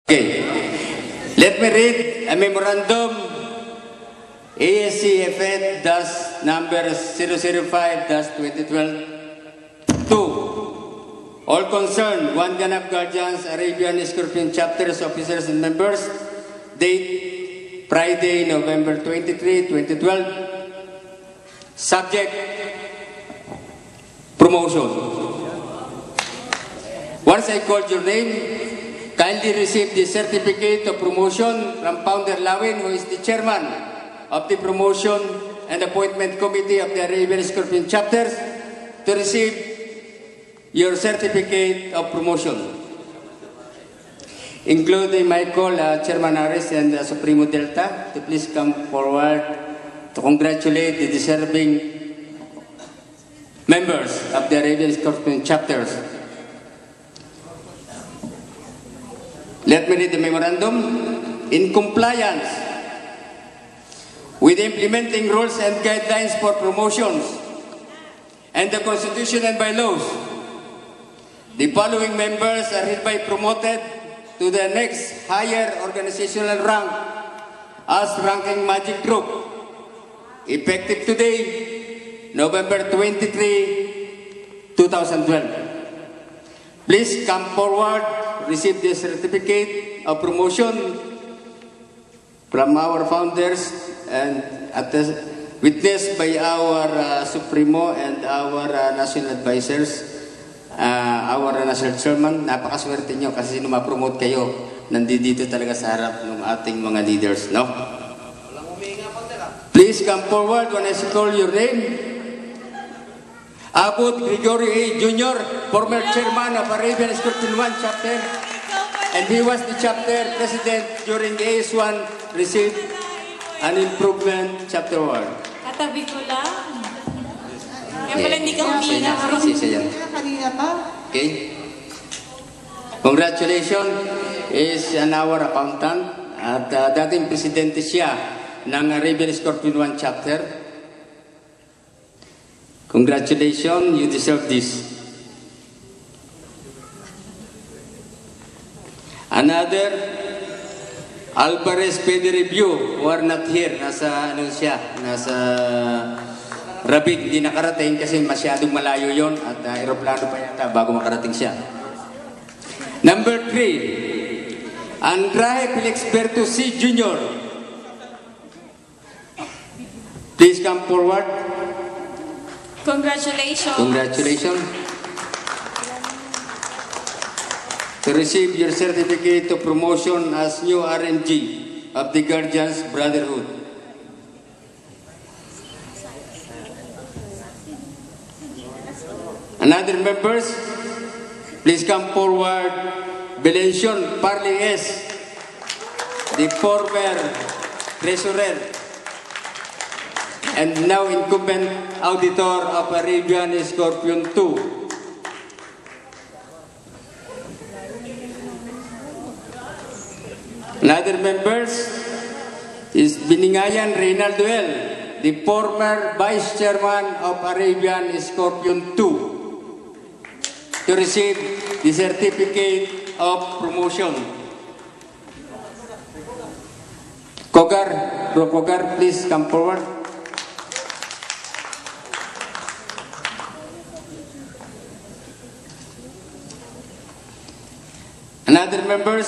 Okay, let me read a memorandum ASC FED number 005-2012 to all concerned, One Ganap Guardians, Arabian Scorpion chapters, officers and members, date Friday, November 23, 2012, subject promotion. Once I called your name, kindly receive the certificate of promotion from Founder Lawin, who is the chairman of the Promotion and Appointment Committee of the Arabian Scorpion chapters, to receive your certificate of promotion. Including Michael, Chairman Harris, and Supremo Delta, to please come forward to congratulate the deserving members of the Arabian Scorpion chapters. Let me read the memorandum. In compliance with implementing rules and guidelines for promotions and the Constitution and bylaws, the following members are hereby promoted to the next higher organizational rank as Ranking Magic Group, effective today, November 23, 2012. Please come forward, receive the certificate of promotion from our founders and witnessed by our Supremo and our national advisors, our national chairman. Napakaswerte nyo kasi sino ma-promote kayo, nandito talaga sa harap ng ating mga leaders, no? Please come forward when I call your name. Abud Gregory A. Jr., former chairman of Arabian Scorpion 1 chapter, and he was the chapter president during the AS1, received an improvement chapter 1. Katabi ko lang. Kaya pala hindi ka huminga. Okay. Congratulations is our accountant at dating presidente siya ng Arabian Scorpion 1 chapter. Congratulations, you deserve this. Another, Alvarez Pede Review, who are not here, nasa Rabig, hindi nakarating kasi masyadong malayo yon at aeroplano pa yata bago makarating siya. Number 3, Andrade Felixberto C. Jr. Please come forward. Congratulations. Congratulations. To receive your certificate of promotion as new RMG of the Guardians Brotherhood. Another members, please come forward. Belencion Parley S., the former treasurer and now incumbent auditor of Arabian Scorpion 2. Another members is Biningayan Reynaldo L., the former vice chairman of Arabian Scorpion 2, to receive the certificate of promotion. Kogar, Bro Kogar, please come forward. Another members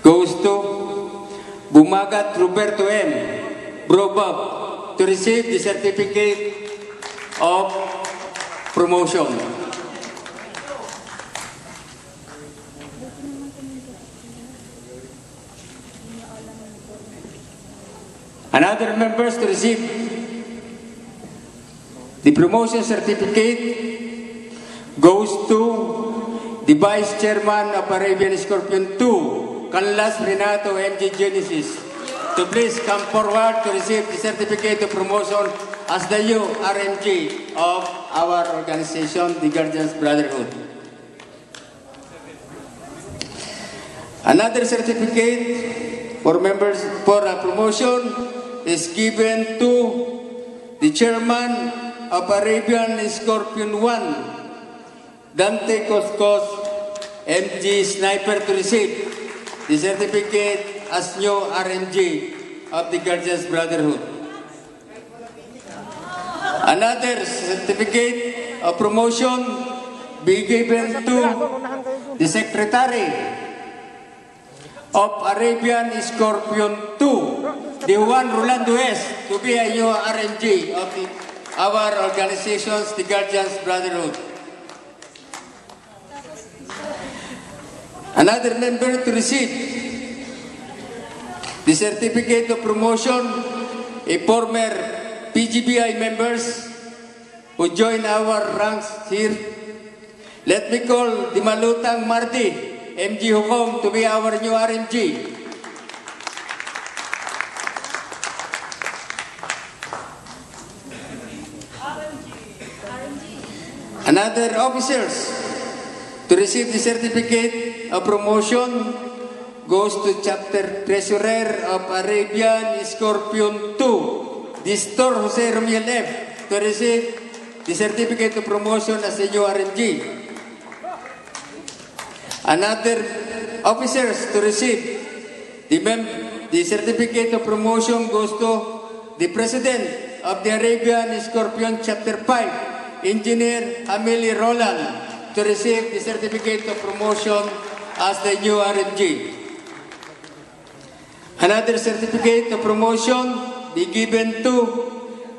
goes to Bumagat Roberto M., Bro Bob, to receive the certificate of promotion. Another members to receive the promotion certificate goes to the Vice Chairman of Arabian Scorpion 2, Canlas Renato MG Genesis, to please come forward to receive the certificate of promotion as the new RMG of our organization, the Guardians Brotherhood. Another certificate for members for a promotion is given to the Chairman of Arabian Scorpion 1, Dante Coscos, MG Sniper, to receive the certificate as new RMG of the Guardians Brotherhood. Another certificate of promotion be given to the Secretary of Arabian Scorpion 2, the Juan Rolando S, to be a new RMG of our organizations, the Guardians Brotherhood. Another member to receive the certificate of promotion, a former PGBI members who join our ranks here. Let me call the Malutang Marty, MG Hukom, to be our new RMG. Another officers to receive the certificate of promotion goes to Chapter Treasurer of Arabian Scorpion 2, Distor Jose Romiel F, to receive the certificate of promotion as a new RMG. Another officers to receive the certificate of promotion goes to the President of the Arabian Scorpion Chapter 5, Engineer Hamili Roland, to receive the certificate of promotion as the new RMG. Another certificate of promotion be given to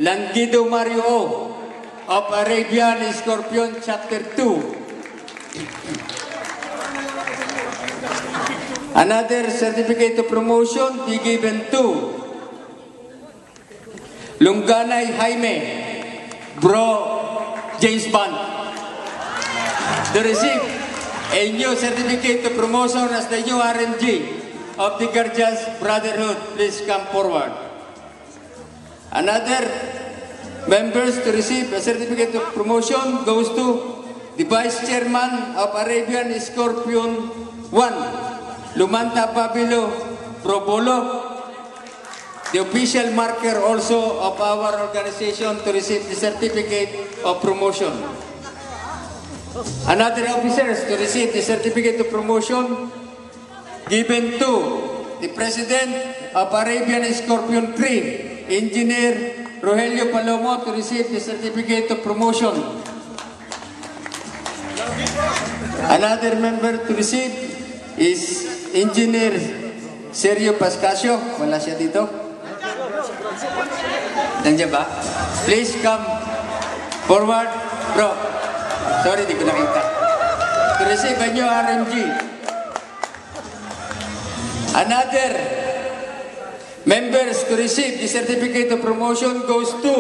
Langido Mario O of Arabian Scorpion Chapter 2. Another certificate of promotion be given to Lunganay Jaime, Bro James Bond, to receive a new certificate of promotion as the new RMG of the Guardians Brotherhood. Please come forward. Another members to receive a certificate of promotion goes to the Vice Chairman of Arabian Scorpion 1, Lumanta Babilo Probolo, the official marker also of our organization, to receive the certificate of promotion. Another officers to receive the certificate of promotion given to the President of Arabian Scorpion 3, Engineer Rogelio Palomo, to receive the certificate of promotion. Another member to receive is Engineer Sergio Pascasio. Wala siya dito? Nandiyan ba? Please come forward. Bro, sorry, di ko nakita. To receive a new RMG. Another members to receive the certificate of promotion goes to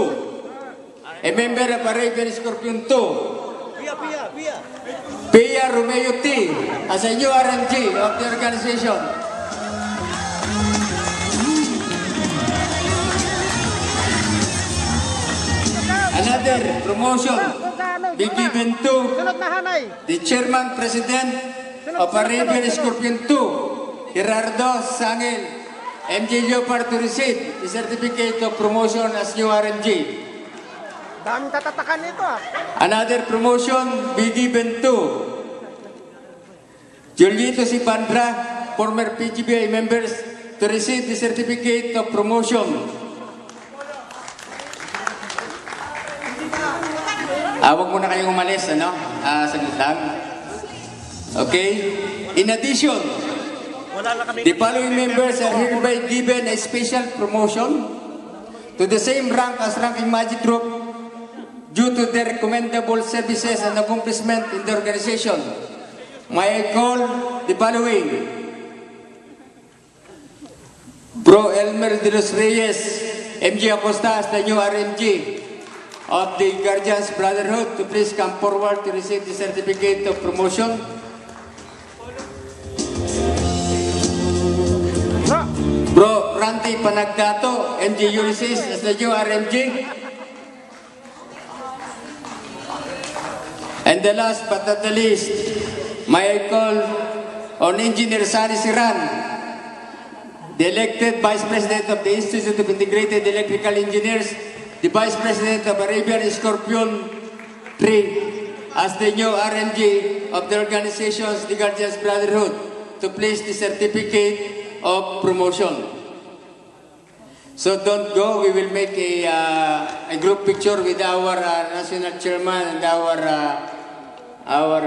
a member of Arabian Scorpion 2, Pia Romeo T, as a new RMG of the organization. Another promotion be given to the Chairman President of Arabian Scorpion 2, Gerardo Sangel, MJ Leopard, to receive the certificate of promotion as new RMG. Daming tatatakan nito ah. Another promotion be given to Julito Sipandra, former PGBI members, to receive the certificate of promotion. Huwag muna kayong umalis, ano? Saglit lang. Okay? In addition, the following members are hereby given a special promotion to the same rank as Ranking Magic Group due to their commendable services and accomplishment in the organization. May I call the following: Bro Elmer de los Reyes, MG Acosta, as the new RMG of the Guardians Brotherhood, to please come forward to receive the certificate of promotion. Bro Ranti Panagdato, MG Ulysses, as the new RMG. And the last but not the least, may I call on Engineer Sari Siran, the elected Vice President of the Institute of Integrated Electrical Engineers, the Vice President of Arabian Scorpion 3, as the new RMG of the organizations, the Guardians Brotherhood, to place the certificate of promotion. So don't go. We will make a group picture with our national chairman and our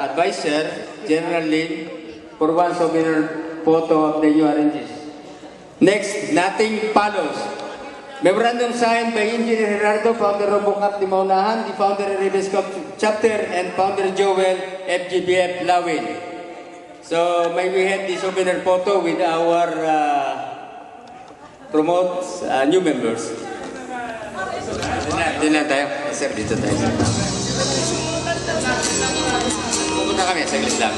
advisor, General Lin, for one souvenir photo of the new RNGs. Next, nothing follows. Memorandum signed by Engineer Gerardo, founder of Bukap di Maunahan, the founder of Rebels Chapter, and founder Joel, FGBF Lawin. So may we have the souvenir photo with our promotes new members. Dito na tayo. Sir, dito tayo. Pupunta kami, saglit lang.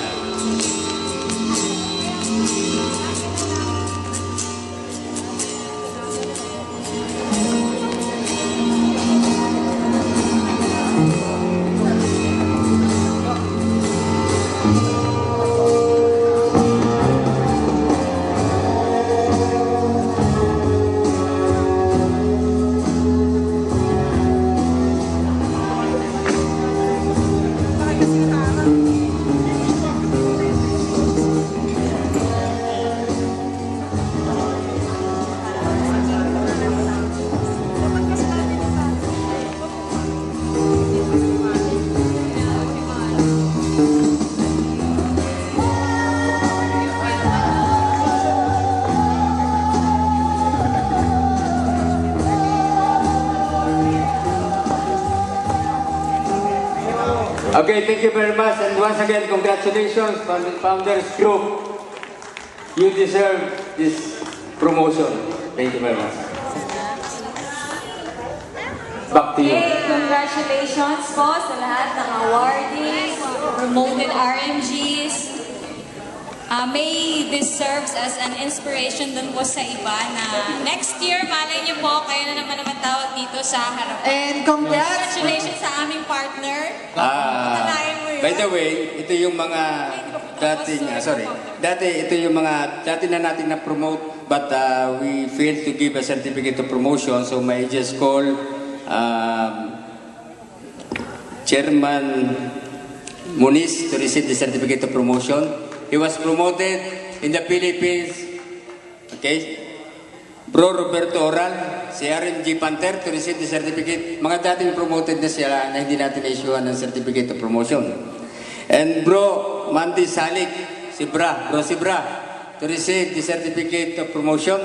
Okay, thank you very much, and once again, congratulations, Founders Group. You deserve this promotion. Thank you very much. Back to you. Okay, congratulations po sa lahat ng awardees, promoted RMGs. May this serves as an inspiration dun po sa iba na next year, malay niyo po, kayo na naman tawag dito sa harapan. And congrats! Congratulations sa aming partner. Tanayin mo yun. By the way, ito yung mga ito yung mga dati na natin na-promote, but we failed to give a certificate of promotion, so may just call Chairman Muniz to receive the certificate of promotion. He was promoted in the Philippines, okay? Bro Roberto Oral, si RMG Panther to receive the certificate. Mga dating promoted na sila na hindi natin na-issuean ng certificate of promotion. And Bro Mandy Salik, si Bra to receive the certificate of promotion.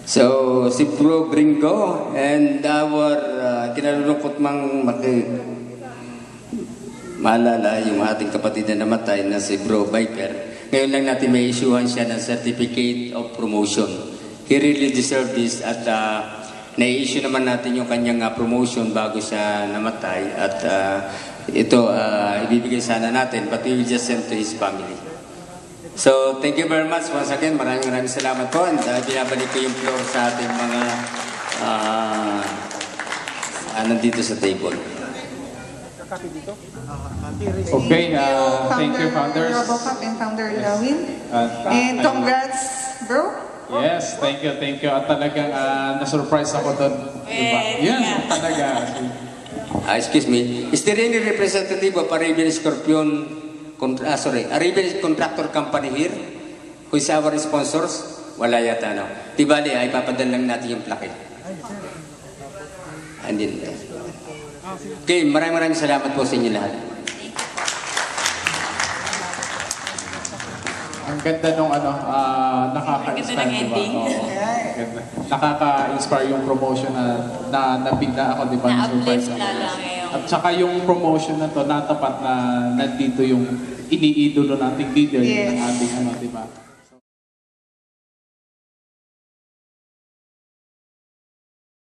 So, si Bro Gringo and our kinalulungkot mang maalala yung ating kapatid na namatay na si Bro Viper. Ngayon lang natin may issuehan siya ng certificate of promotion. He really deserved this at na-issue naman natin yung kanyang promotion bago siya namatay at ito ibibigay sana natin but we will just send to his family. So thank you very much once again. Maraming salamat po and binabalik ko yung floor sa ating mga nandito sa table. Okay, thank you, Founders. Robocop and Founder Lawin. And congrats, bro. Yes, thank you. At talagang na-surprise ako doon. Diba? Yes, talaga. Excuse me, is there any representative of Arabian Scorpion, Arabian Contractor Company here? Who is our sponsors? Wala yata, no? Di bali, ay papadala lang natin yung plaque. Andin. Okay, maraming salamat po sa inyo lahat. Ang ganda nung nakaka-inspire, diba? Nakaka-inspire yung promotion na nabigla ako, diba? Na-uplift lalo ngayon. At saka yung promotion na to, natapat na nandito yung iniidolo nating leader ng ating diba?